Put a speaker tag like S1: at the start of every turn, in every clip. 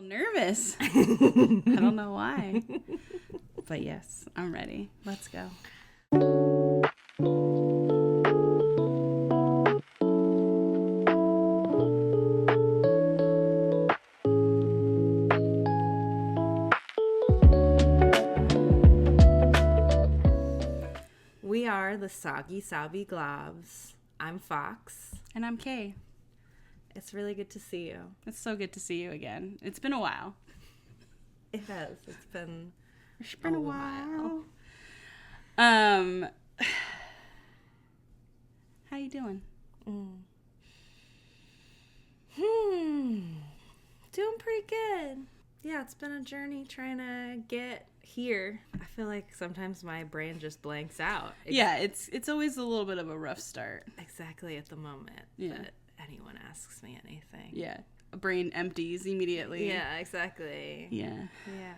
S1: nervous. I don't know why. But yes, I'm ready. Let's go.
S2: We are the Soggy Globs. I'm Fox.
S1: And I'm Kay.
S2: It's really good to see you.
S1: It's so good to see you again. It's been a while.
S2: It has. It's been
S1: a while. How you doing?
S2: Doing pretty good. Yeah, it's been a journey trying to get here. I feel like sometimes my brain just blanks out.
S1: It's always a little bit of a rough start.
S2: Exactly at the moment that anyone asks me anything.
S1: Yeah. A brain empties immediately.
S2: Yeah, exactly.
S1: Yeah.
S2: Yeah.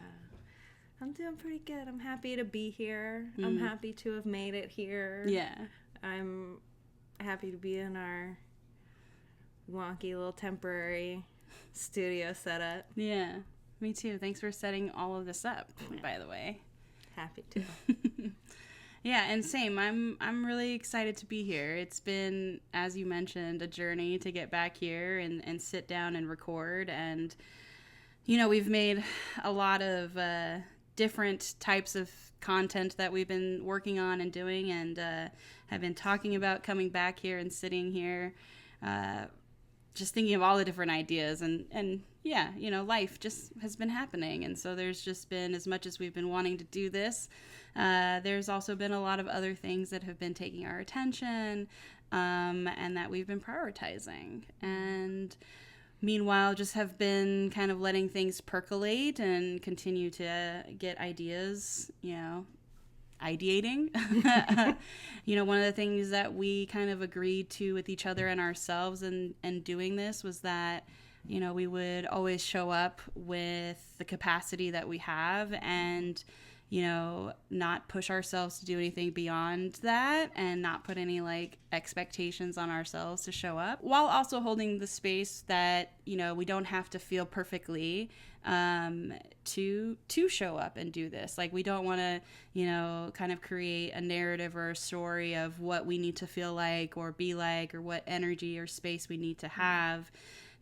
S2: I'm doing pretty good. I'm happy to be here. I'm happy to have made it here.
S1: Yeah.
S2: I'm happy to be in our wonky little temporary studio setup.
S1: Yeah. Me too. Thanks for setting all of this up, by the way.
S2: Happy to.
S1: Yeah, and same. I'm really excited to be here. It's been, as you mentioned, a journey to get back here and sit down and record. And, we've made a lot of different types of content that we've been working on and doing, and have been talking about coming back here and sitting here, just thinking of all the different ideas. And yeah, life just has been happening. And so there's just been, as much as we've been wanting to do this, there's also been a lot of other things that have been taking our attention, and that we've been prioritizing. And meanwhile, just have been kind of letting things percolate and continue to get ideas, ideating. One of the things that we kind of agreed to with each other and ourselves and doing this was that, we would always show up with the capacity that we have and, not push ourselves to do anything beyond that and not put any expectations on ourselves to show up, while also holding the space that, we don't have to feel perfectly to show up and do this. We don't want to, kind of create a narrative or a story of what we need to feel like or be like, or what energy or space we need to have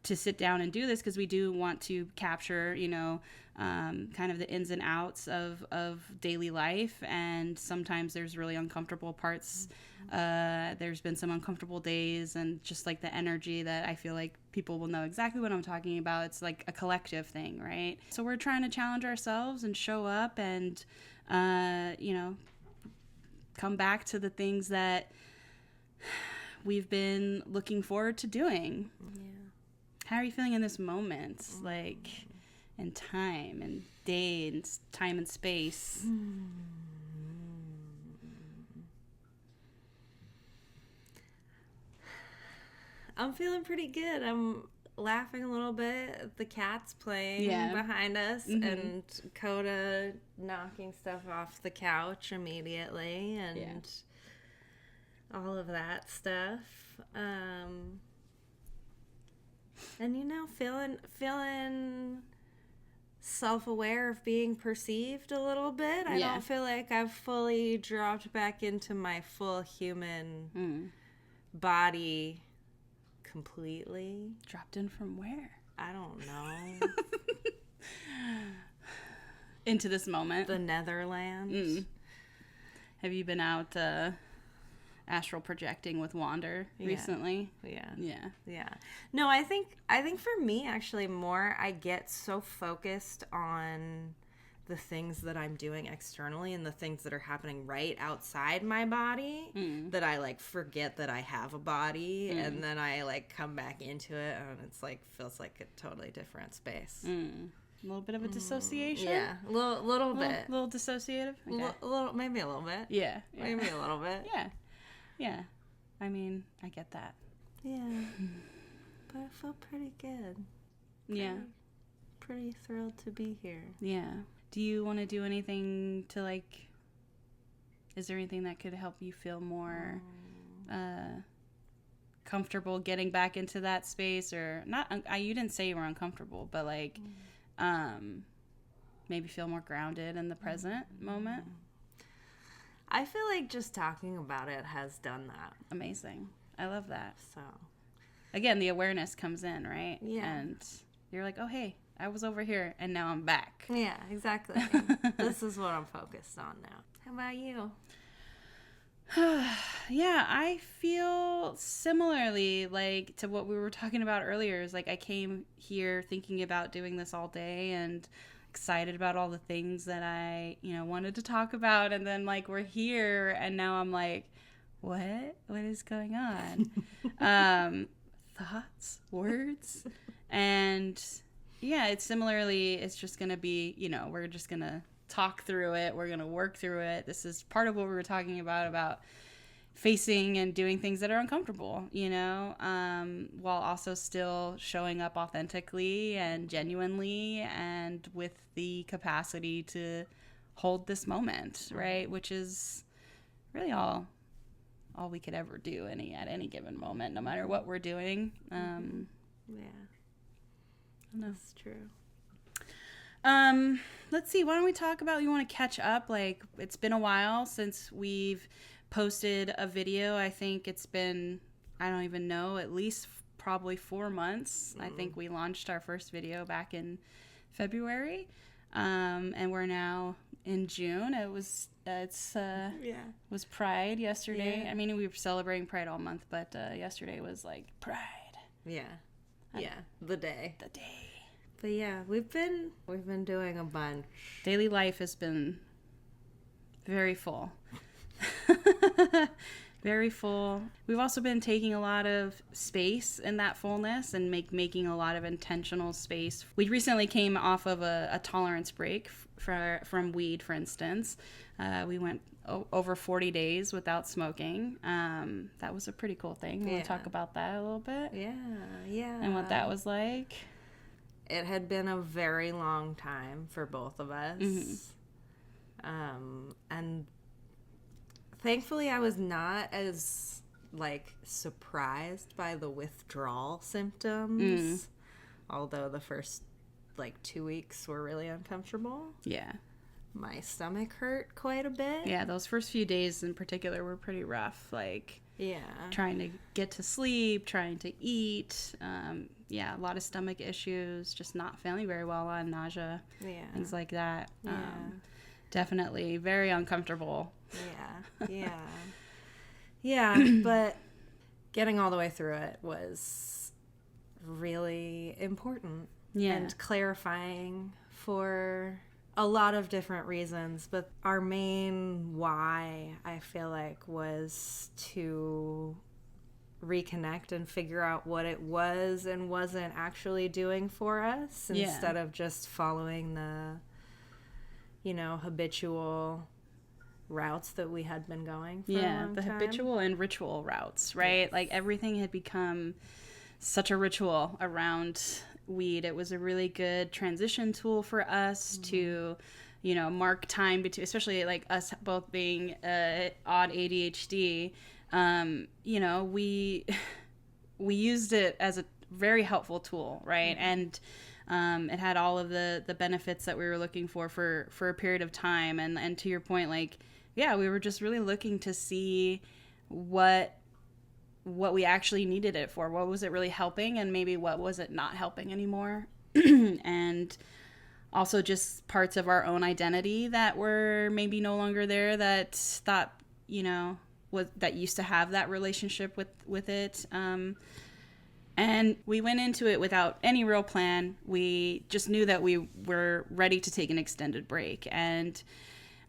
S1: to sit down and do this, because we do want to capture, kind of the ins and outs of daily life. And sometimes there's really uncomfortable parts. There's been some uncomfortable days, and just the energy that I feel like people will know exactly what I'm talking about. It's like a collective thing, right? So we're trying to challenge ourselves and show up and, come back to the things that we've been looking forward to doing.
S2: Yeah.
S1: How are you feeling in this moment? In time and day and time and space?
S2: I'm feeling pretty good. I'm laughing a little bit at the cats playing behind us, and Coda knocking stuff off the couch immediately, and all of that stuff. And feeling self-aware of being perceived a little bit. I don't feel like I've fully dropped back into my full human body completely.
S1: Dropped in from where?
S2: I don't know.
S1: Into this moment.
S2: The Netherlands.
S1: Have you been out astral projecting with Wander recently?
S2: Yeah. No, I think for me, actually, more I get so focused on the things that I'm doing externally and the things that are happening right outside my body that I forget that I have a body, and then I come back into it, and it's feels like a totally different space.
S1: A little bit of a dissociation?
S2: Yeah, a little bit.
S1: A little dissociative? Okay.
S2: Maybe a little bit.
S1: Yeah.
S2: Maybe a little bit.
S1: Yeah. I mean, I get that.
S2: Yeah. But I feel pretty good. Pretty thrilled to be here.
S1: Yeah. Do you want to do anything to is there anything that could help you feel more comfortable getting back into that space? Or not, you didn't say you were uncomfortable, but maybe feel more grounded in the present moment.
S2: I feel like just talking about it has done that.
S1: Amazing. I love that.
S2: So,
S1: again, the awareness comes in, right?
S2: Yeah.
S1: And you're like, oh, hey, I was over here and now I'm back.
S2: Yeah, exactly. This is what I'm focused on now. How about you?
S1: Yeah, I feel similarly, like, to what we were talking about earlier. Is like I came here thinking about doing this all day and excited about all the things that I, wanted to talk about, and then like we're here and now I'm like, what is going on? Thoughts, words, and yeah, it's just gonna be, we're just gonna talk through it. We're going to work through it. This is part of what we were talking about facing and doing things that are uncomfortable, while also still showing up authentically and genuinely and with the capacity to hold this moment, right? Which is really all we could ever do at any given moment, no matter what we're doing.
S2: Yeah.
S1: That's
S2: true.
S1: Let's see. Why don't we talk about, you want to catch up? Like, it's been a while since we've posted a video. I think it's been, I don't even know, at least probably 4 months. I think we launched our first video back in February. And we're now in June. Was Pride yesterday.
S2: Yeah.
S1: I mean, we were celebrating Pride all month, but yesterday was like Pride.
S2: Yeah. Yeah. The day. But yeah, we've been doing a bunch.
S1: Daily life has been very full. Very full. We've also been taking a lot of space in that fullness and making a lot of intentional space. We recently came off of a tolerance break from weed, for instance. We went over 40 days without smoking. That was a pretty cool thing. You want to talk about that a little bit?
S2: Yeah.
S1: And what that was like?
S2: It had been a very long time for both of us. And thankfully I was not as, surprised by the withdrawal symptoms. Although the first, 2 weeks were really uncomfortable.
S1: Yeah.
S2: My stomach hurt quite a bit.
S1: Yeah, those first few days in particular were pretty rough.
S2: Yeah.
S1: Trying to get to sleep, trying to eat. A lot of stomach issues, just not feeling very well, on nausea, things like that.
S2: Yeah.
S1: Definitely very uncomfortable.
S2: Yeah, but getting all the way through it was really important and clarifying for a lot of different reasons, but our main why, I feel like, was to reconnect and figure out what it was and wasn't actually doing for us, instead of just following the, habitual routes that we had been going for a long time.
S1: Habitual and ritual routes, right? Yes. Everything had become such a ritual around weed. It was a really good transition tool for us to, mark time between, especially us both being odd ADHD. We used it as a very helpful tool, right? And it had all of the benefits that we were looking for a period of time. And to your point, we were just really looking to see what we actually needed it for. What was it really helping, and maybe what was it not helping anymore? And also just parts of our own identity that were maybe no longer there, that thought, that used to have that relationship with it. And we went into it without any real plan. We just knew that we were ready to take an extended break. And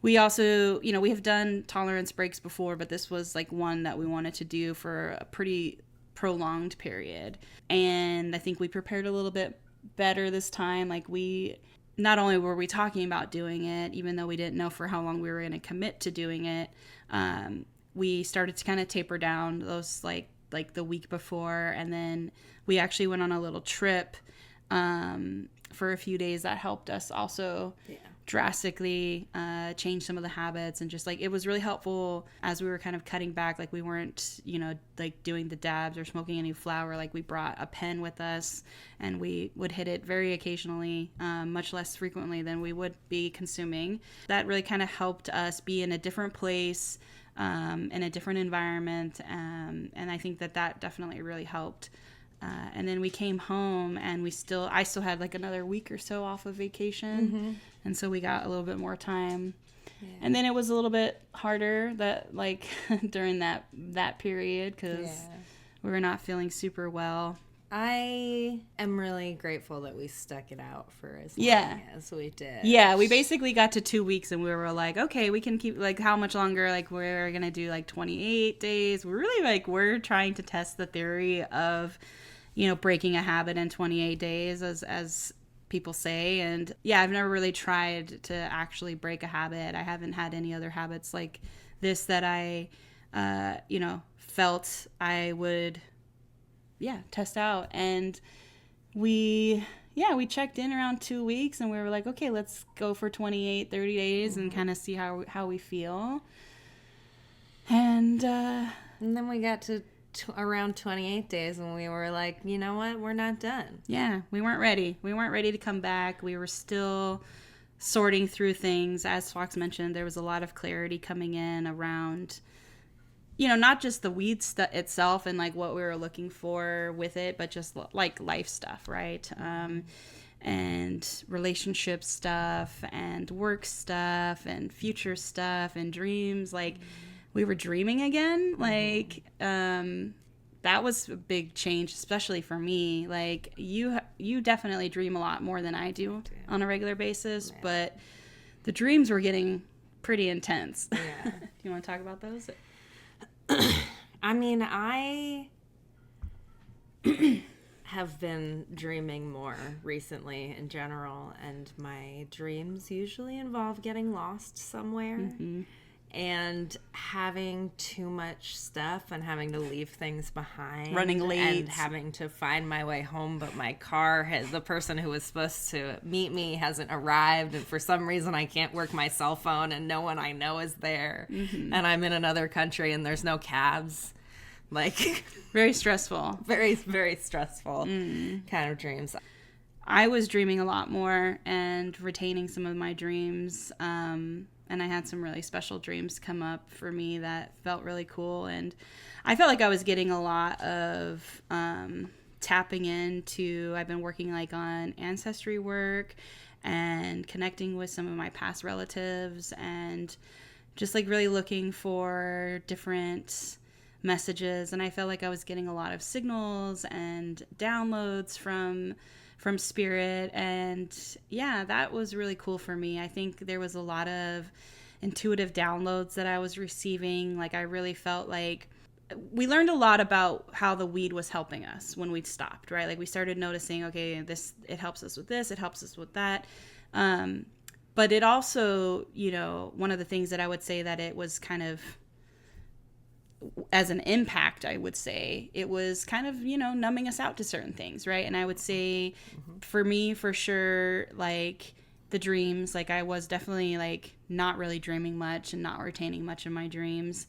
S1: we also, we have done tolerance breaks before, but this was one that we wanted to do for a pretty prolonged period. And I think we prepared a little bit better this time. Not only were we talking about doing it, even though we didn't know for how long we were going to commit to doing it, we started to kind of taper down those the week before, and then we actually went on a little trip for a few days that helped us also drastically change some of the habits, and just like it was really helpful as we were kind of cutting back. Like we weren't, you know, like doing the dabs or smoking any flower. Like we brought a pen with us and we would hit it very occasionally, much less frequently than we would be consuming. That really kind of helped us be in a different place, in a different environment, and I think that definitely really helped. And then we came home and I still had like another week or so off of vacation. And so we got a little bit more time. Yeah. And then it was a little bit harder that like during that period because we were not feeling super well.
S2: I am really grateful that we stuck it out for as long as we did.
S1: Yeah, we basically got to 2 weeks and we were like, okay, we can keep, like, how much longer? Like, we're going to do, like, 28 days. We're really, like, we're trying to test the theory of, you know, breaking a habit in 28 days, as people say. And, yeah, I've never really tried to actually break a habit. I haven't had any other habits like this that I, you know, felt I would test out. And we checked in around 2 weeks and we were like, okay, let's go for 28, 30 days and kind of see how we feel. And
S2: then we got to around 28 days and we were like, you know what, we're not done.
S1: Yeah, we weren't ready to come back. We were still sorting through things. As Fox mentioned, there was a lot of clarity coming in around, you know, not just the weed stuff itself and like what we were looking for with it, but just like life stuff, right? And relationship stuff and work stuff and future stuff and dreams. Like we were dreaming again. Like that was a big change, especially for me. Like you definitely dream a lot more than I do on a regular basis, but the dreams were getting pretty intense. Yeah. Do you want to talk about those?
S2: I mean, I have been dreaming more recently in general, and my dreams usually involve getting lost somewhere and having too much stuff and having to leave things behind.
S1: Running late.
S2: And having to find my way home, but my car the person who was supposed to meet me hasn't arrived, and for some reason I can't work my cell phone and no one I know is there. And I'm in another country and there's no cabs. Like
S1: very stressful.
S2: Very, very stressful kind of dreams.
S1: I was dreaming a lot more and retaining some of my dreams. And I had some really special dreams come up for me that felt really cool. And I felt like I was getting a lot of tapping into, I've been working like on ancestry work and connecting with some of my past relatives and just like really looking for different messages. And I felt like I was getting a lot of signals and downloads from spirit. And yeah, that was really cool for me. I think there was a lot of intuitive downloads that I was receiving. Like I really felt like we learned a lot about how the weed was helping us when we stopped, right? Like we started noticing, okay, it helps us with this, it helps us with that. But it also, you know, one of the things that I would say that it was kind of as an impact, I would say it was kind of, you know, numbing us out to certain things, right? And I would say for me, for sure, like the dreams, like I was definitely like not really dreaming much and not retaining much of my dreams.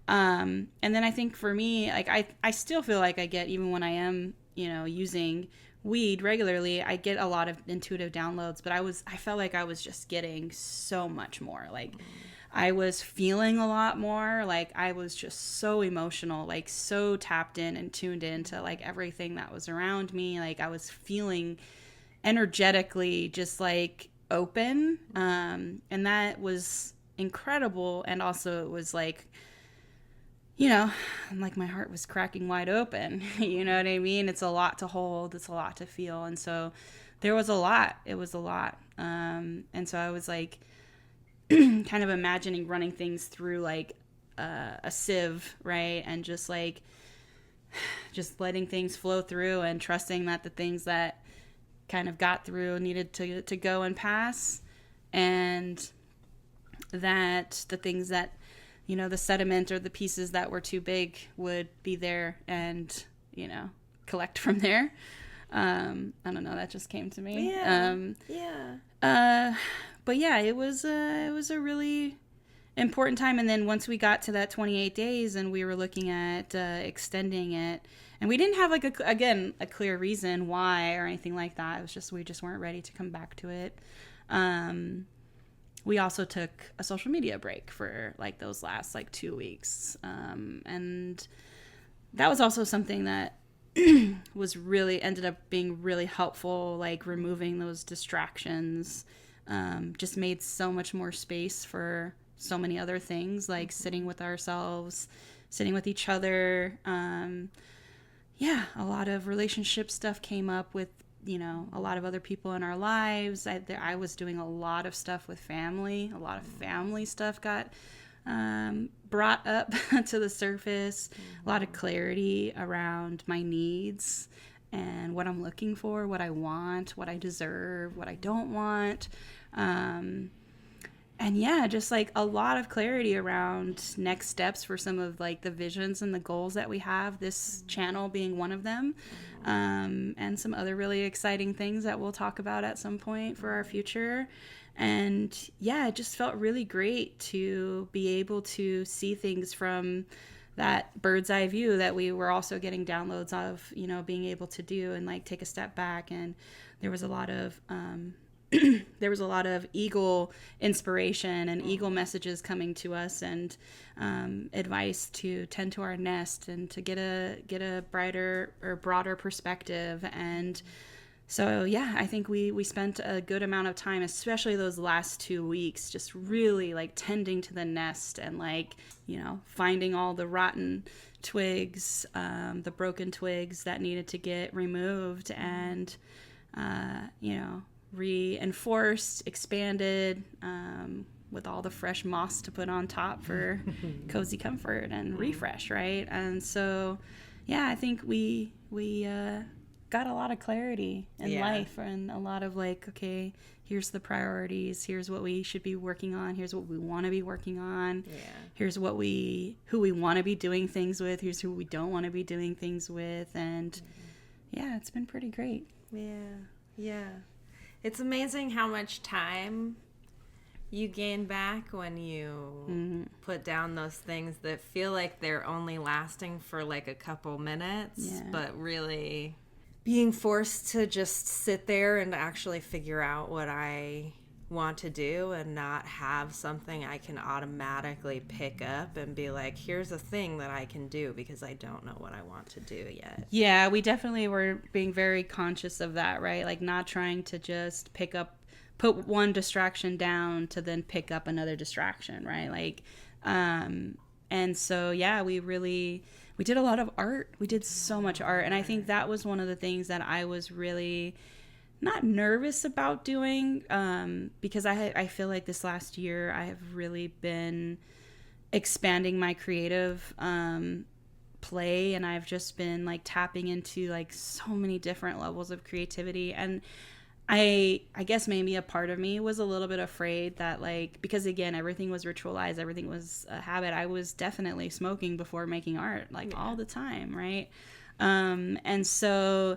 S1: And then I think for me, like I still feel like I get, even when I am, you know, using weed regularly, I get a lot of intuitive downloads, but I felt like I was just getting so much more. Like I was feeling a lot more. Like I was just so emotional, like so tapped in and tuned into like everything that was around me. Like I was feeling energetically just like open. And that was incredible. And also it was like, you know, like my heart was cracking wide open. You know what I mean? It's a lot to hold. It's a lot to feel. And so there was a lot. It was a lot. And so I was like, kind of imagining running things through like a sieve, right? And just like just letting things flow through and trusting that the things that kind of got through needed to go and pass, and that the things that, you know, the sediment or the pieces that were too big would be there and, you know, collect from there. I don't know, that just came to me. But yeah, it was a really important time. And then once we got to that 28 days and we were looking at extending it, and we didn't have like a clear reason why or anything like that. It was just we just weren't ready to come back to it. We also took a social media break for like those last like 2 weeks, and that was also something that was really ended up being really helpful. Like removing those distractions just made so much more space for so many other things, like sitting with ourselves, sitting with each other. A lot of relationship stuff came up with, a lot of other people in our lives. I was doing a lot of stuff with family. A lot of family stuff got brought up to the surface. A lot of clarity around my needs and what I'm looking for, what I want, what I deserve, what I don't want. And yeah, just like a lot of clarity around next steps for some of like the visions and the goals that we have, this channel being one of them, and some other really exciting things that we'll talk about at some point for our future. And yeah, it just felt really great to be able to see things from that bird's eye view that we were also getting downloads of, being able to do and like take a step back. And there was a lot of eagle inspiration and eagle messages coming to us, and advice to tend to our nest and to get a brighter or broader perspective. And so yeah, I think we spent a good amount of time, especially those last 2 weeks, just really like tending to the nest and like, finding all the rotten twigs, the broken twigs that needed to get removed, and reinforced, expanded, with all the fresh moss to put on top for cozy comfort and refresh, right? And so, yeah, I think we got a lot of clarity in life, and a lot of like, okay, here's the priorities, here's what we should be working on, here's what we want to be working on, here's who we want to be doing things with, here's who we don't want to be doing things with, and yeah, it's been pretty great.
S2: Yeah. It's amazing how much time you gain back when you put down those things that feel like they're only lasting for like a couple minutes, but really being forced to just sit there and actually figure out what I want to do and not have something I can automatically pick up and be like, here's a thing that I can do because I don't know what I want to do yet.
S1: Yeah, we definitely were being very conscious of that, right? Like not trying to just put one distraction down to then pick up another distraction, right? Like, and so, yeah, we did a lot of art. We did so much art. And I think that was one of the things that I was really not nervous about doing, because I feel like this last year I have really been expanding my creative play, and I've just been like tapping into like so many different levels of creativity. And I guess maybe a part of me was a little bit afraid that, like, because again, everything was ritualized, everything was a habit. I was definitely smoking before making art, like all the time, right? And so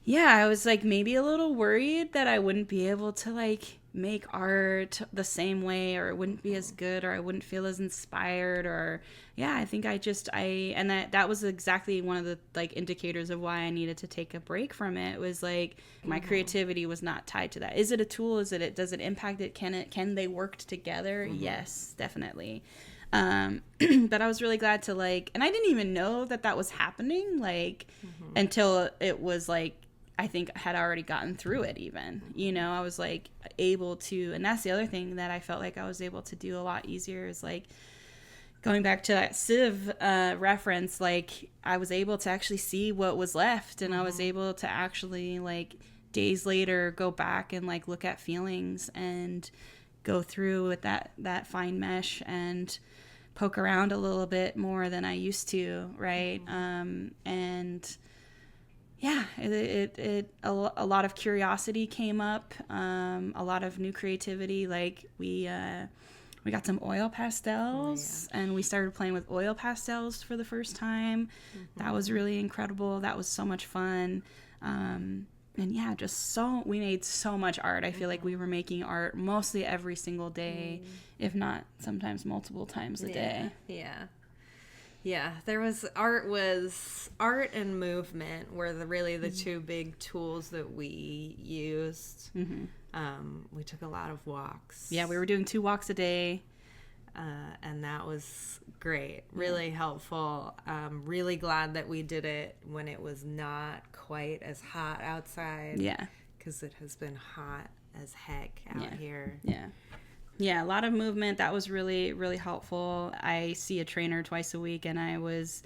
S1: yeah, I was like maybe a little worried that I wouldn't be able to like make art the same way, or it wouldn't be as good, or I wouldn't feel as inspired, or I think and that was exactly one of the like indicators of why I needed to take a break from it. Was like my creativity was not tied to that. Is it a tool? Does it impact it? Can they work together? Yes, definitely. But I was really glad to like, and I didn't even know that was happening like until it was like, I think I had already gotten through it even, I was like able to, and that's the other thing that I felt like I was able to do a lot easier is like going back to that sieve reference, like I was able to actually see what was left, and I was able to actually like days later go back and like look at feelings and go through with that fine mesh and poke around a little bit more than I used to, right? And yeah, a lot of curiosity came up, a lot of new creativity. Like we got some oil pastels, and we started playing with oil pastels for the first time. That was really incredible. That was so much fun. yeah, we made so much art. I feel like we were making art mostly every single day, if not sometimes multiple times a day.
S2: Yeah, art and movement were really the two big tools that we used. We took a lot of walks.
S1: Yeah, we were doing 2 walks a day.
S2: And that was great, really helpful. Really glad that we did it when it was not quite as hot outside.
S1: Yeah.
S2: Because it has been hot as heck out here.
S1: Yeah, a lot of movement. That was really, really helpful. I see a trainer twice a week, and I was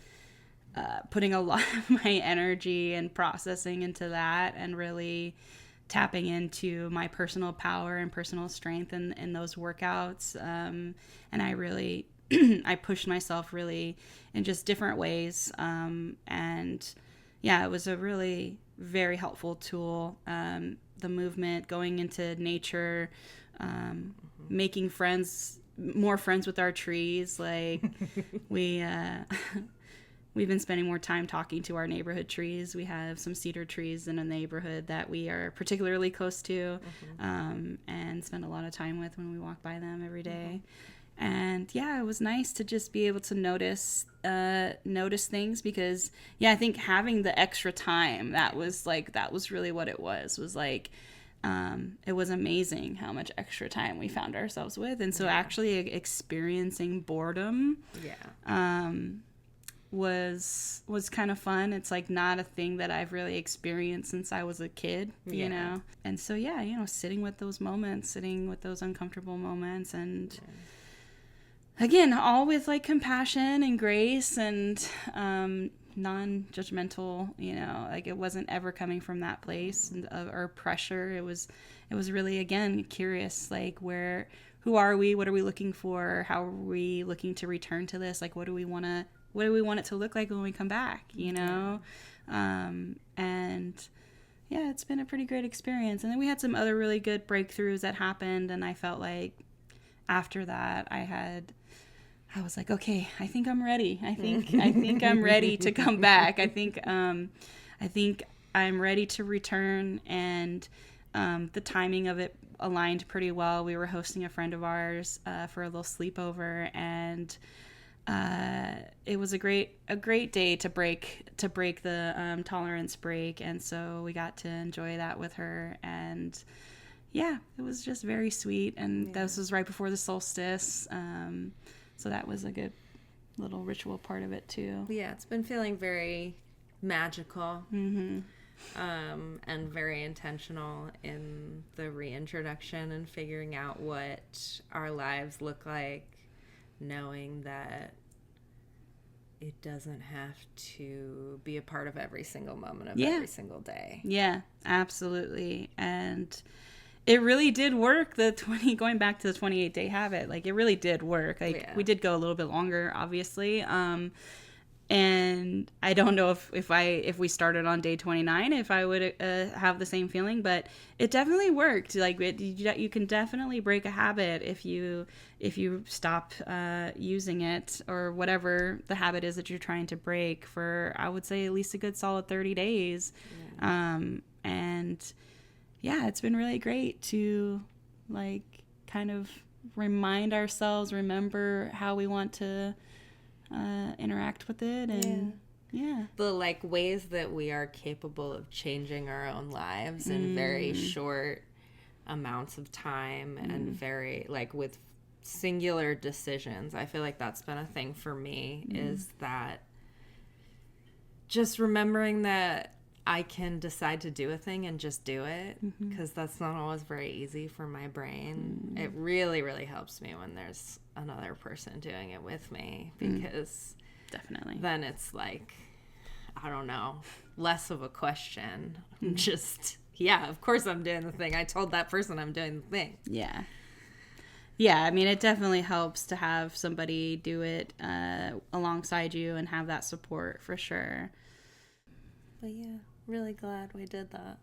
S1: putting a lot of my energy and processing into that, and really tapping into my personal power and personal strength in those workouts. And I really, I pushed myself really in just different ways. And yeah, it was a really very helpful tool. The movement, going into nature, making more friends with our trees. Like we've been spending more time talking to our neighborhood trees. We have some cedar trees in a neighborhood that we are particularly close to, and spend a lot of time with when we walk by them every day. And yeah, it was nice to just be able to notice things, because I think having the extra time, that was really what it was like, it was amazing how much extra time we found ourselves with. And so actually experiencing boredom was kind of fun. It's like not a thing that I've really experienced since I was a kid, you know? And so, sitting with those moments, sitting with those uncomfortable moments, and again, all with like compassion and grace and non-judgmental, like it wasn't ever coming from that place or pressure. It was really, again, curious, like who are we? What are we looking for? How are we looking to return to this? Like, what do we want it to look like when we come back, and yeah, it's been a pretty great experience. And then we had some other really good breakthroughs that happened, and I felt like after that I was like, okay, I think I'm ready. I think I'm ready to come back. I think I'm ready to return, and the timing of it aligned pretty well. We were hosting a friend of ours for a little sleepover, and it was a great day to break the tolerance break, and so we got to enjoy that with her. And yeah, it was just very sweet. And this was right before the solstice. So that was a good little ritual part of it too.
S2: Yeah, it's been feeling very magical, and very intentional in the reintroduction and figuring out what our lives look like, knowing that it doesn't have to be a part of every single moment of every single day. Yeah,
S1: absolutely. And it really did work, going back to the 28-day habit. Like, it really did work. Like, we did go a little bit longer, obviously. And I don't know if we started on day 29, if I would have the same feeling, but it definitely worked. Like, you can definitely break a habit if you stop using it, or whatever the habit is that you're trying to break, for, I would say, at least a good solid 30 days. And yeah, it's been really great to like kind of remember how we want to interact with it, and
S2: the like ways that we are capable of changing our own lives in very short amounts of time, and very like with singular decisions. I feel like that's been a thing for me, is that just remembering that I can decide to do a thing and just do it, because that's not always very easy for my brain. It really, really helps me when there's another person doing it with me, because
S1: definitely
S2: then it's like, I don't know, less of a question. Just, of course I'm doing the thing. I told that person I'm doing the thing.
S1: Yeah, I mean, it definitely helps to have somebody do it alongside you and have that support, for sure.
S2: But yeah, really glad we did that.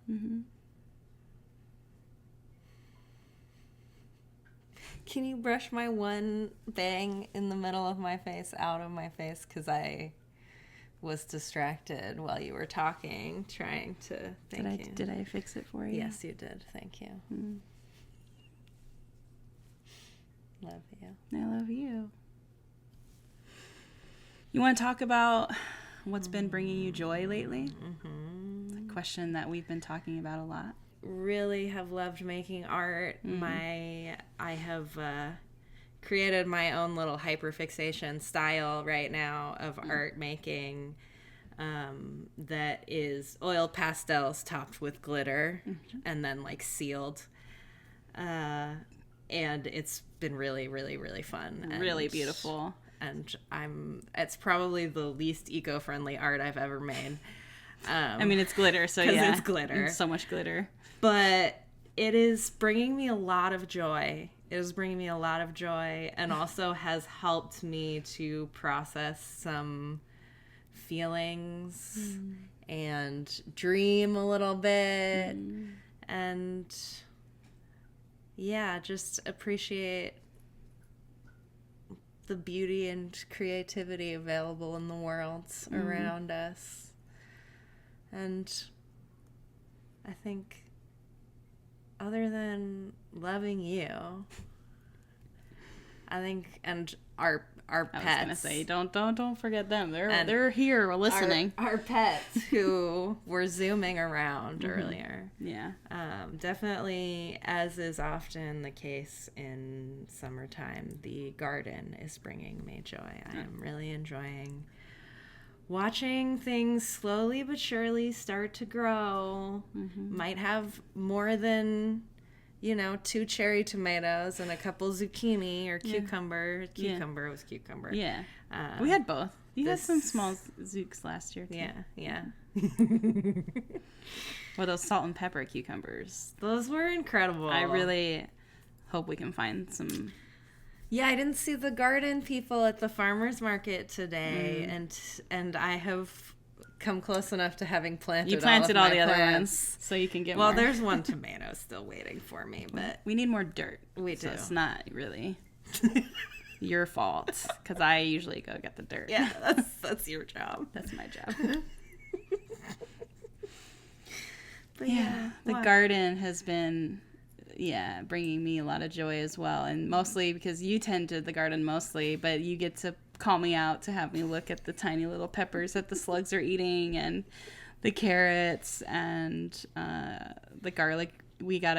S2: Can you brush my one bang in the middle of my face out of my face? Because I was distracted while you were talking, trying to think.
S1: Did I fix it for you?
S2: Yes, you did. Thank you. Love you.
S1: I love you. You want to talk about what's been bringing you joy lately? A question that we've been talking about a lot.
S2: Really have loved making art. I have created my own little hyperfixation style right now of art making that is oil pastels topped with glitter and then like sealed. And it's been really, really, really fun.
S1: Really beautiful.
S2: And it's probably the least eco-friendly art I've ever made.
S1: I mean, it's glitter, so yeah.
S2: It's glitter.
S1: It's so much glitter.
S2: But it is bringing me a lot of joy. It is bringing me a lot of joy, and also has helped me to process some feelings and dream a little bit. And yeah, just appreciate the beauty and creativity available in the world around us. And I think, other than loving you, I think, and our pets.
S1: I was gonna say, don't forget them. They're here listening.
S2: Our pets who were zooming around earlier.
S1: Yeah.
S2: Definitely, as is often the case in summertime, the garden is bringing me joy. I am really enjoying watching things slowly but surely start to grow. Might have more than 2 cherry tomatoes and a couple zucchini or cucumber. Cucumber was cucumber.
S1: Yeah. We had both. You had some small zooks last year, too.
S2: Yeah.
S1: Or those salt and pepper cucumbers.
S2: Those were incredible.
S1: I really hope we can find some.
S2: Yeah, I didn't see the garden people at the farmer's market today, and I have come close enough to having planted.
S1: You planted all the other
S2: plants.
S1: ones, so you can get
S2: more.
S1: more.
S2: Well, there's one tomato still waiting for me, but
S1: we need more dirt.
S2: We do.
S1: So it's not really your fault, because I usually go get the dirt.
S2: Yeah, that's your job.
S1: That's my job.
S2: But yeah,
S1: the garden has been bringing me a lot of joy as well, and mostly because you tended the garden mostly, but you get to call me out to have me look at the tiny little peppers that the slugs are eating, and the carrots, and the garlic. We got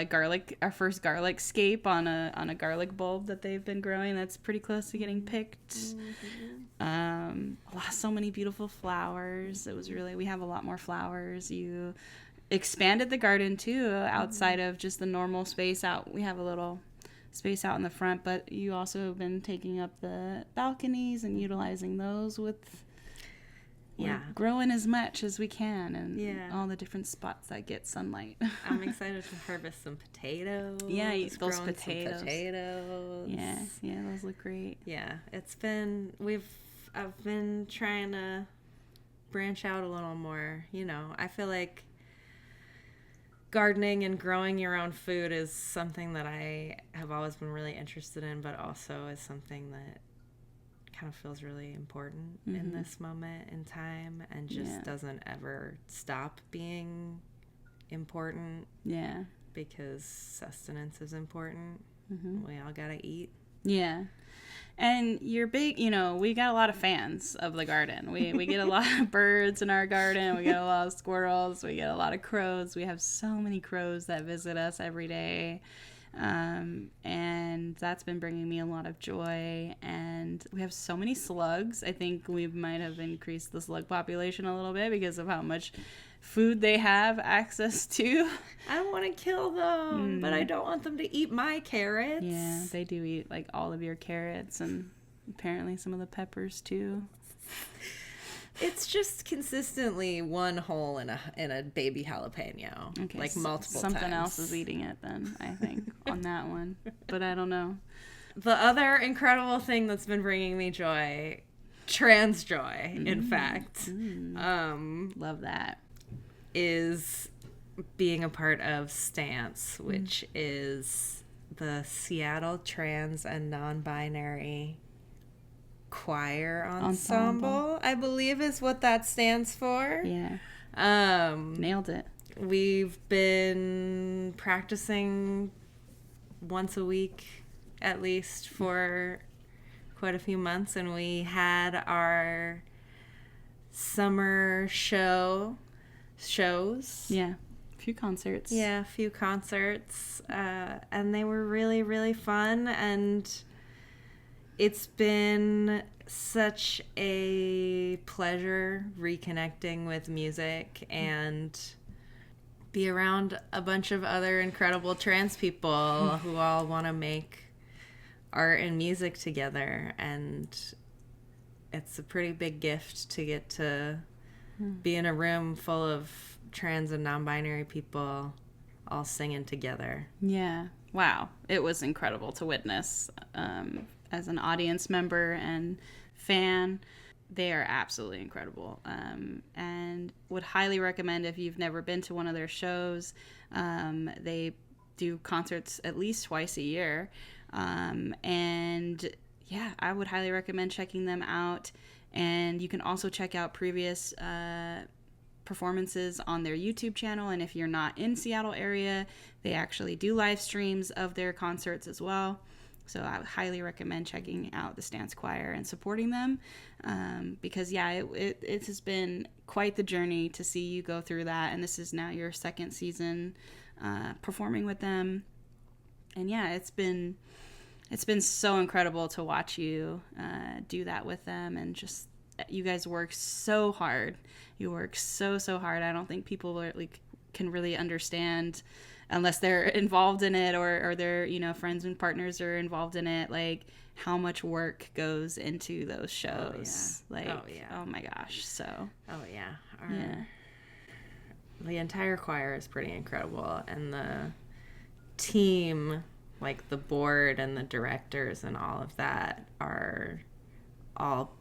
S1: our first garlic scape on a garlic bulb that they've been growing. That's pretty close to getting picked. So many beautiful flowers. We have a lot more flowers. You expanded the garden too, outside of just the normal space out. We have a little space out in the front, but you also have been taking up the balconies and utilizing those with growing as much as we can, and all the different spots that get sunlight.
S2: I'm excited to harvest some potatoes.
S1: Yeah, those potatoes.
S2: Yeah,
S1: those look great.
S2: Yeah, I've been trying to branch out a little more. I feel like gardening and growing your own food is something that I have always been really interested in, but also is something that kind of feels really important in this moment in time, and just doesn't ever stop being important. Yeah. Because sustenance is important. We all gotta eat.
S1: Yeah. And you're big, we got a lot of fans of the garden. We get a lot of birds in our garden. We get a lot of squirrels. We get a lot of crows. We have so many crows that visit us every day. And that's been bringing me a lot of joy. And we have so many slugs. I think we might have increased the slug population a little bit because of how much food they have access to.
S2: I don't want to kill them, but I don't want them to eat my carrots.
S1: Yeah, they do eat like all of your carrots, and apparently some of the peppers too.
S2: It's just consistently one hole in a baby jalapeno,
S1: okay,
S2: like multiple
S1: something
S2: times.
S1: Else is eating it then, I think, on that one. But I don't know.
S2: The other incredible thing that's been bringing me joy, trans joy, in fact,
S1: love that,
S2: is being a part of STANCE, which is the Seattle Trans and Non-Binary choir ensemble, I believe is what that stands for.
S1: Yeah. Nailed it.
S2: We've been practicing once a week at least for quite a few months, and we had our summer shows.
S1: Yeah. A few concerts.
S2: Yeah, a few concerts. And they were really, really fun, and it's been such a pleasure reconnecting with music and be around a bunch of other incredible trans people who all want to make art and music together. And it's a pretty big gift to get to be in a room full of trans and non-binary people all singing together.
S1: Yeah. Wow. It was incredible to witness as an audience member and fan. They are absolutely incredible, and would highly recommend if you've never been to one of their shows. They do concerts at least twice a year, and yeah, I would highly recommend checking them out. And you can also check out previous performances on their YouTube channel. And if you're not in Seattle area, they actually do live streams of their concerts as well. So I would highly recommend checking out the Stance Choir and supporting them, because yeah, it has been quite the journey to see you go through that. And this is now your second season performing with them. And yeah, it's been so incredible to watch you do that with them. And just, you guys work so hard. You work so hard. I don't think people can really understand, unless they're involved in it, or their, friends and partners are involved in it, like how much work goes into those shows. Oh my gosh. So.
S2: Oh yeah. The entire choir is pretty incredible, and the team, like the board and the directors and all of that, are all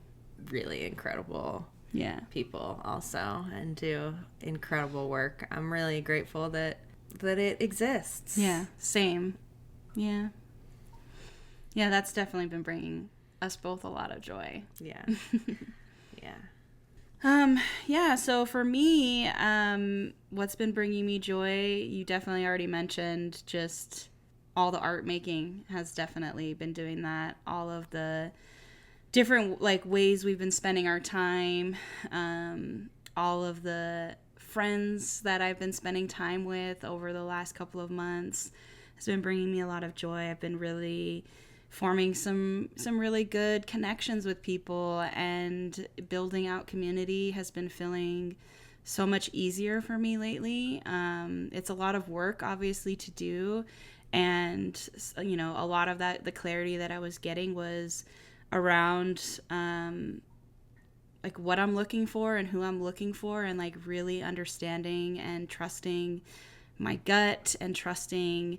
S2: really incredible people also, and do incredible work. I'm really grateful that it exists.
S1: Yeah, same. Yeah, that's definitely been bringing us both a lot of joy.
S2: Yeah.
S1: So for me, what's been bringing me joy, you definitely already mentioned, just all the art making has definitely been doing that. All of the different ways we've been spending our time, all of the friends that I've been spending time with over the last couple of months has been bringing me a lot of joy. I've been really forming some really good connections with people, and building out community has been feeling so much easier for me lately. It's a lot of work, obviously, to do, and a lot of that, the clarity that I was getting was around what I'm looking for and who I'm looking for, and really understanding and trusting my gut, and trusting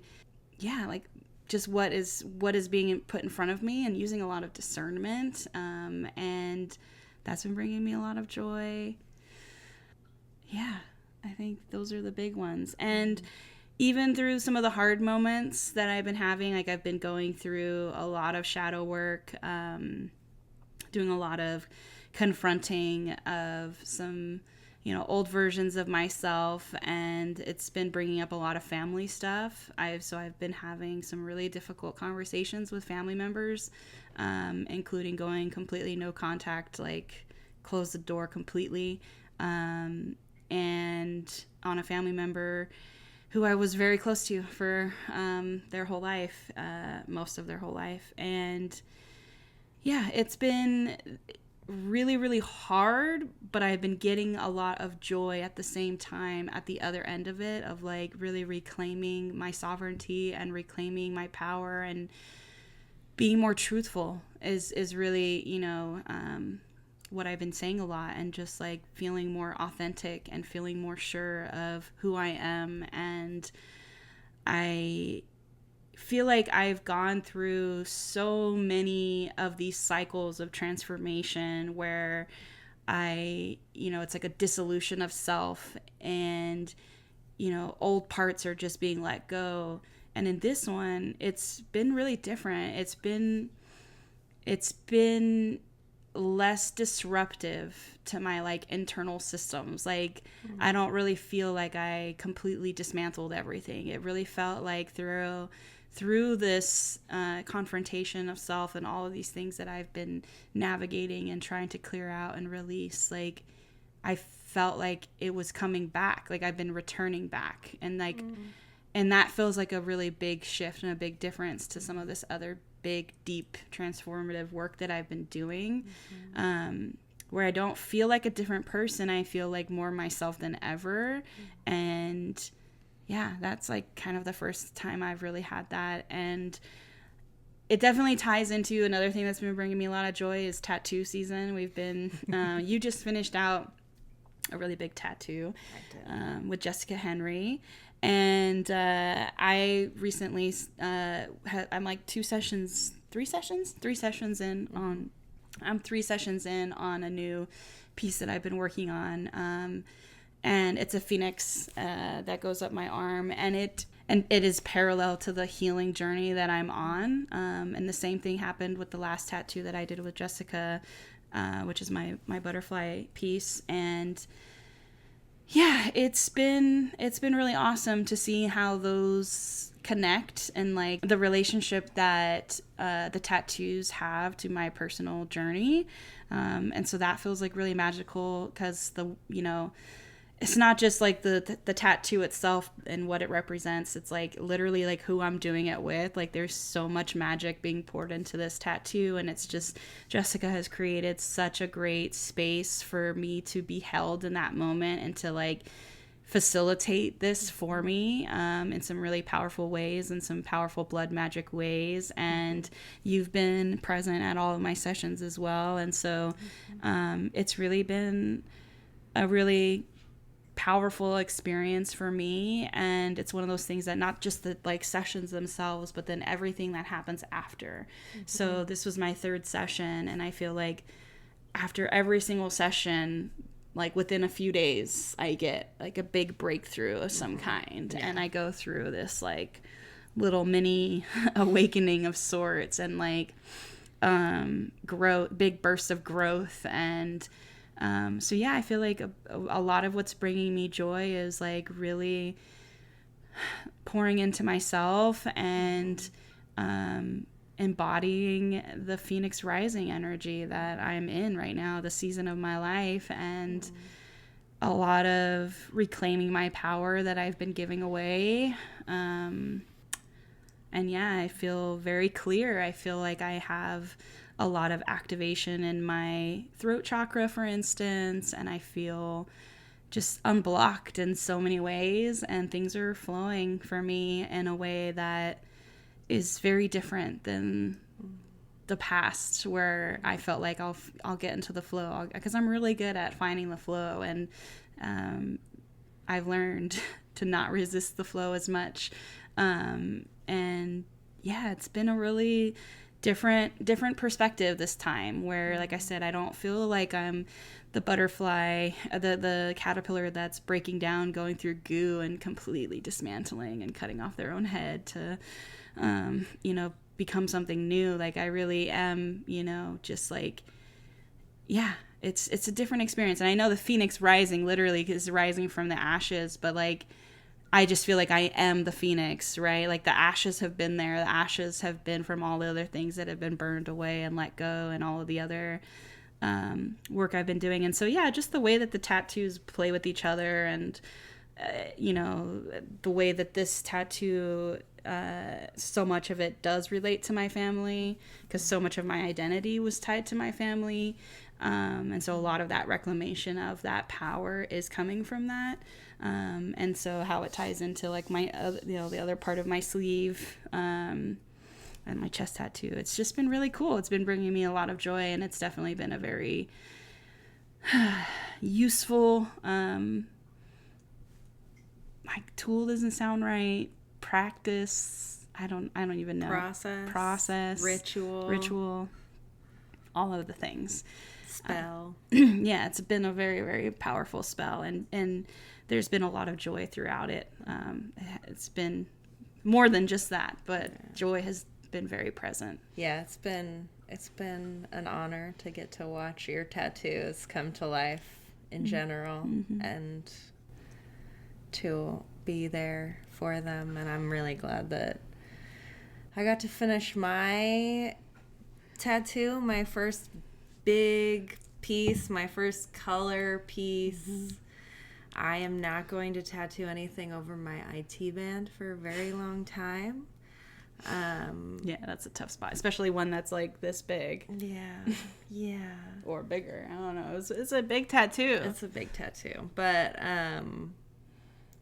S1: just what is being put in front of me, and using a lot of discernment, and that's been bringing me a lot of joy. Yeah, I think those are the big ones. And even through some of the hard moments that I've been having, I've been going through a lot of shadow work, doing a lot of confronting of some old versions of myself, and it's been bringing up a lot of family stuff. I've been having some really difficult conversations with family members, including going completely no contact, close the door completely, and on a family member who I was very close to for their whole life, most of their whole life. And yeah, it's been really, really hard, but I've been getting a lot of joy at the same time at the other end of it, of really reclaiming my sovereignty and reclaiming my power, and being more truthful is really, what I've been saying a lot, and just feeling more authentic and feeling more sure of who I am. And I feel like I've gone through so many of these cycles of transformation where it's like a dissolution of self, and old parts are just being let go. And in this one, it's been really different. It's been less disruptive to my like internal systems. Like I don't really feel like I completely dismantled everything. It really felt like through this confrontation of self and all of these things that I've been navigating and trying to clear out and release, like I felt like it was coming back, like I've been returning back, and like and that feels like a really big shift and a big difference to some of this other big, deep, transformative work that I've been doing, where I don't feel like a different person. I feel like more myself than ever. And yeah, that's like kind of the first time I've really had that. And it definitely ties into another thing that's been bringing me a lot of joy is tattoo season. We've been, you just finished out a really big tattoo with Jessica Henry. And I recently, I'm like 3 sessions in on, I'm 3 sessions in on a new piece that I've been working on. And it's a phoenix that goes up my arm, and it is parallel to the healing journey that I'm on. And the same thing happened with the last tattoo that I did with Jessica, which is my butterfly piece. And yeah, it's been really awesome to see how those connect, and like the relationship that the tattoos have to my personal journey. And so that feels like really magical, because it's not just like the tattoo itself and what it represents. It's like literally like who I'm doing it with. Like there's so much magic being poured into this tattoo, and it's just, Jessica has created such a great space for me to be held in that moment and to like facilitate this for me in some really powerful ways, and some powerful blood magic ways. And you've been present at all of my sessions as well. And so it's really been a really powerful experience for me. And it's one of those things that not just the like sessions themselves, but then everything that happens after. So this was my 3rd session, and I feel like after every single session, like within a few days, I get like a big breakthrough of some kind. And I go through this like little mini awakening of sorts, and like big bursts of growth. And so yeah, I feel like a lot of what's bringing me joy is like really pouring into myself and embodying the Phoenix Rising energy that I'm in right now, the season of my life, and a lot of reclaiming my power that I've been giving away. And yeah, I feel very clear. I feel like I have a lot of activation in my throat chakra, for instance, and I feel just unblocked in so many ways, and things are flowing for me in a way that is very different than the past, where I felt like I'll get into the flow, because I'm really good at finding the flow, and I've learned to not resist the flow as much. And yeah, it's been a really different perspective this time, where like I said, I don't feel like I'm the butterfly, the caterpillar that's breaking down, going through goo and completely dismantling and cutting off their own head to become something new. Like I really am, just like, yeah, it's a different experience. And I know the Phoenix rising literally is rising from the ashes, but like I just feel like I am the phoenix, right? Like the ashes have been there. The ashes have been from all the other things that have been burned away and let go, and all of the other work I've been doing. And so, yeah, just the way that the tattoos play with each other, and, the way that this tattoo, so much of it does relate to my family, because so much of my identity was tied to my family. And so a lot of that reclamation of that power is coming from that. And so how it ties into like my, the other part of my sleeve, and my chest tattoo, it's just been really cool. It's been bringing me a lot of joy, and it's definitely been a very useful, like tool doesn't sound right. Practice. I don't even know. Process. Ritual. All of the things.
S2: Spell.
S1: Yeah, it's been a very, very powerful spell, and there's been a lot of joy throughout it. It's been more than just that, but joy has been very present.
S2: Yeah, it's been It's been an honor to get to watch your tattoos come to life in general and to be there for them. And I'm really glad that I got to finish my tattoo, my first big piece, my first color piece. I am not going to tattoo anything over my IT band for a very long time.
S1: Yeah, that's a tough spot, especially one that's like this big.
S2: Yeah.
S1: Or bigger. I don't know. It's a big tattoo.
S2: It's a big tattoo. But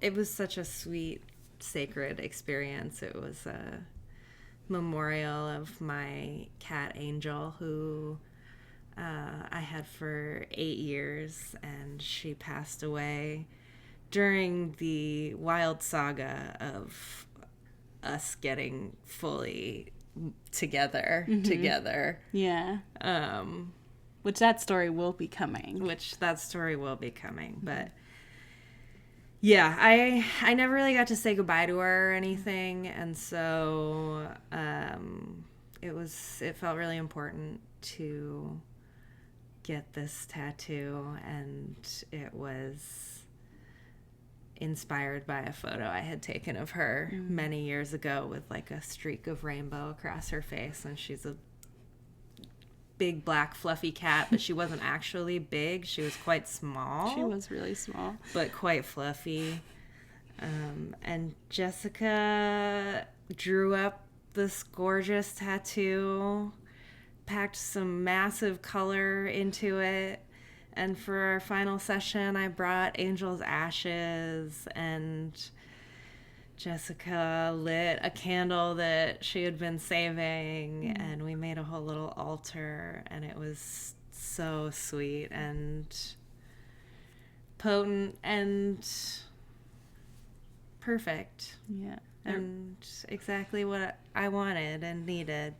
S2: it was such a sweet, sacred experience. It was a memorial of my cat Angel, who I had for 8 years, and she passed away during the wild saga of us getting fully together.
S1: Yeah. Which that story will be coming.
S2: But yeah, I never really got to say goodbye to her or anything, and so it felt really important to get this tattoo, and it was inspired by a photo I had taken of her many years ago with like a streak of rainbow across her face, and she's a big black fluffy cat, but she wasn't actually big. She was quite small.
S1: She was really small,
S2: but quite fluffy. And Jessica drew up this gorgeous tattoo, packed some massive color into it. And for our final session, I brought Angel's ashes, and Jessica lit a candle that she had been saving, and we made a whole little altar, and it was so sweet and potent and perfect.
S1: Yeah.
S2: And exactly what I wanted and needed.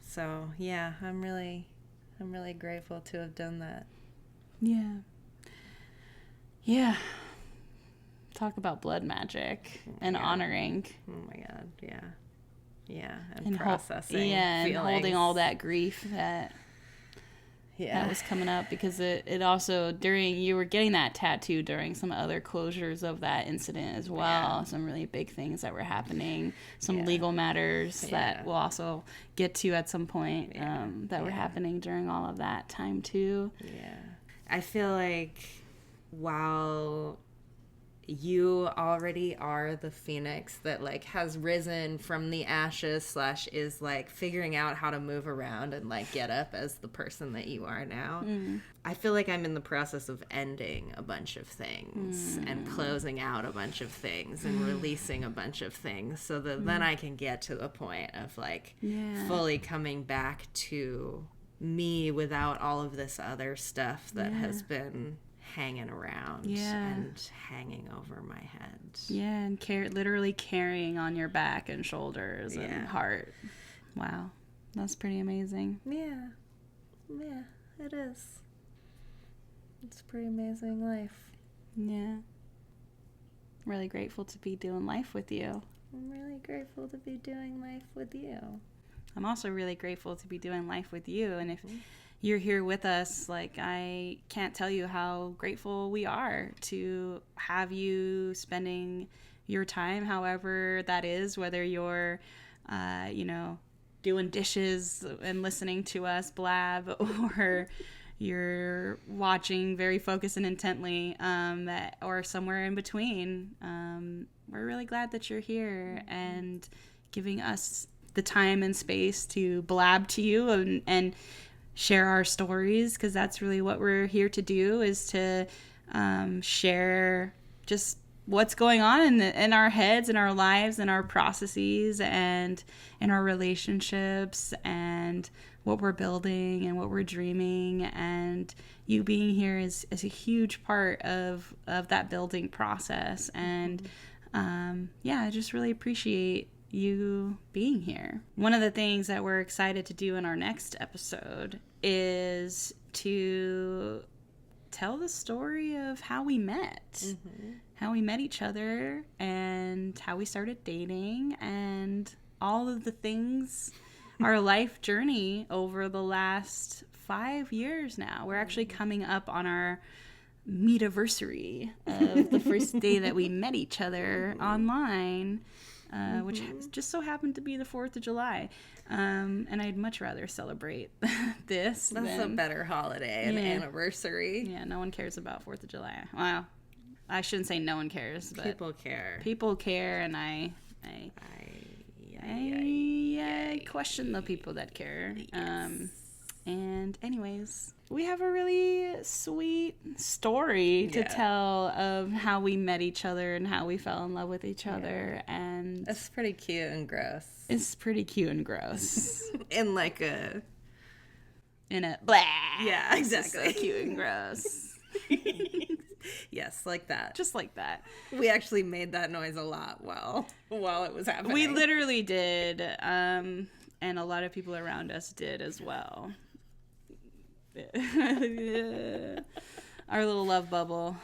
S2: So, yeah, I'm really grateful to have done that.
S1: Yeah. Talk about blood magic and honoring.
S2: Oh my God, yeah, and processing,
S1: and holding all that grief that was coming up, because it also, you were getting that tattoo during some other closures of that incident as well. Some really big things that were happening, some legal matters that we'll also get to at some point that were happening during all of that time too.
S2: I feel like while you already are the phoenix that like has risen from the ashes / is like figuring out how to move around and like get up as the person that you are now. I feel like I'm in the process of ending a bunch of things and closing out a bunch of things and releasing a bunch of things, so that then I can get to the point of like fully coming back to me without all of this other stuff that has been hanging around and hanging over my head.
S1: And literally carrying on your back and shoulders and heart. Wow. That's pretty amazing.
S2: Yeah, it is. It's a pretty amazing life.
S1: Yeah. Really grateful to be doing life with you.
S2: I'm really grateful to be doing life with you.
S1: I'm also really grateful to be doing life with you. And if you're here with us, like, I can't tell you how grateful we are to have you spending your time, however that is, whether you're, doing dishes and listening to us blab, or you're watching very focused and intently, or somewhere in between. We're really glad that you're here and giving us the time and space to blab to you and share our stories, because that's really what we're here to do, is to share just what's going on in our heads, in our lives, in our processes, and in our relationships, and what we're building and what we're dreaming. And you being here is a huge part of that building process. And I just really appreciate you being here. One of the things that we're excited to do in our next episode is to tell the story of how we met, how we met each other, and how we started dating, and all of the things our life journey over the last 5 years now. We're actually coming up on our meetiversary of the first day that we met each other online, which just so happened to be the 4th of July. And I'd much rather celebrate this.
S2: That's a better holiday, an anniversary.
S1: Yeah, no one cares about 4th of July. Well, I shouldn't say no one cares, but
S2: people care.
S1: People care, and I question the people that care.
S2: Yes.
S1: And anyways, we have a really sweet story to tell of how we met each other and how we fell in love with each other. And
S2: it's pretty cute and gross.
S1: It's pretty cute and gross.
S2: In like a...
S1: In a... Blah!
S2: Yeah, exactly.
S1: So cute and gross.
S2: Yes, like that.
S1: Just like that.
S2: We actually made that noise a lot while it was happening.
S1: We literally did. And a lot of people around us did as well. Our little love bubble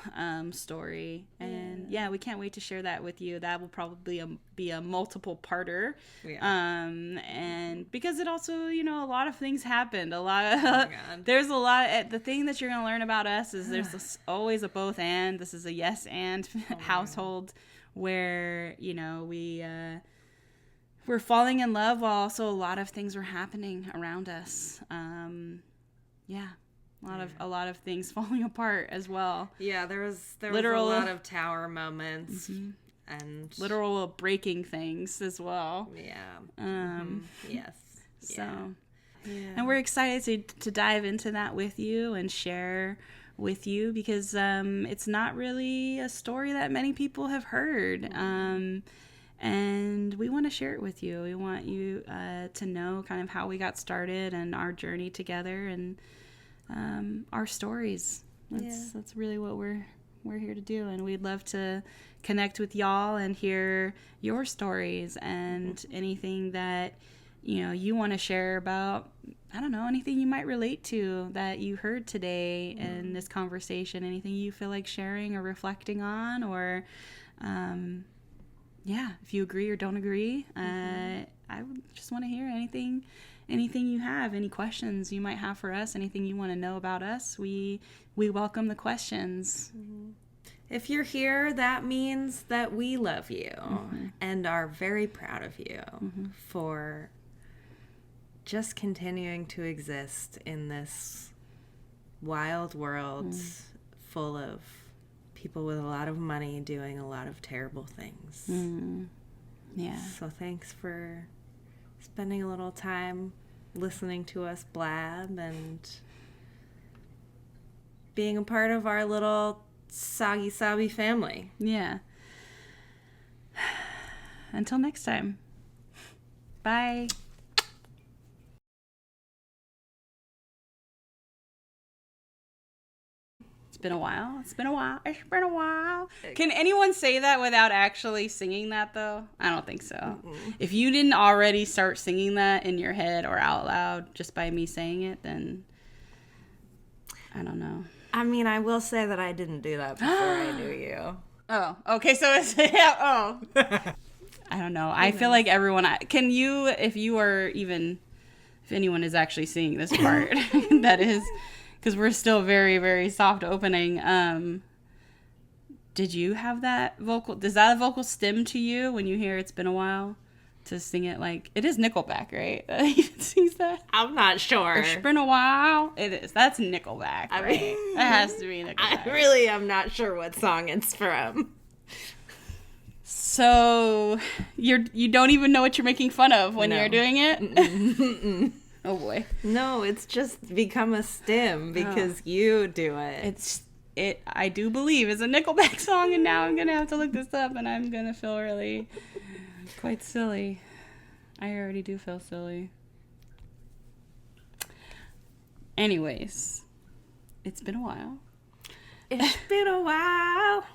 S1: story, and we can't wait to share that with you. That will probably be a multiple parter, and because it also, a lot of things happened. There's a lot. The thing that you're gonna learn about us is there's always a both and. This is a yes and household where we're falling in love while also a lot of things were happening around us. A lot of things falling apart as well. Yeah,
S2: there was a lot of tower moments and
S1: literal breaking things as well.
S2: Yeah. Yes.
S1: So, and we're excited to dive into that with you and share with you because it's not really a story that many people have heard. And we want to share it with you. We want you to know kind of how we got started and our journey together and our stories. That's really what we're here to do, and we'd love to connect with y'all and hear your stories and anything that you want to share about. I don't know, anything you might relate to that you heard today in this conversation. Anything you feel like sharing or reflecting on, or if you agree or don't agree. I would just want to hear anything you have, any questions you might have for us, anything you want to know about us. We welcome the questions.
S2: If you're here, that means that we love you and are very proud of you for just continuing to exist in this wild world full of people with a lot of money doing a lot of terrible things.
S1: Yeah.
S2: So thanks for spending a little time listening to us blab and being a part of our little soggy sobby family.
S1: Yeah. Until next time. Bye. It's been a while. Can anyone say that without actually singing that, though? I don't think so. Mm-mm. If you didn't already start singing that in your head or out loud just by me saying it, then I don't know.
S2: I mean, I will say that I didn't do that before I knew you.
S1: Oh, okay. So it's, I don't know. I feel like everyone, can you, if anyone is actually seeing this part, that is... Because we're still very, very soft opening. Did you have that vocal? Does that vocal stem to you when you hear "It's Been a While"? To sing it like it is Nickelback, right? He sings that.
S2: I'm not sure.
S1: It's been a while. It is. That's Nickelback, right? That has to be Nickelback.
S2: I really am not sure what song it's from.
S1: So you don't even know what you're making fun of when you're doing it.
S2: Mm-mm.
S1: Oh boy.
S2: No, it's just become a stem because you do it.
S1: I do believe it's a Nickelback song, and now I'm gonna have to look this up, and I'm gonna feel really quite silly. I already do feel silly. Anyways, it's been a while.
S2: It's been a while.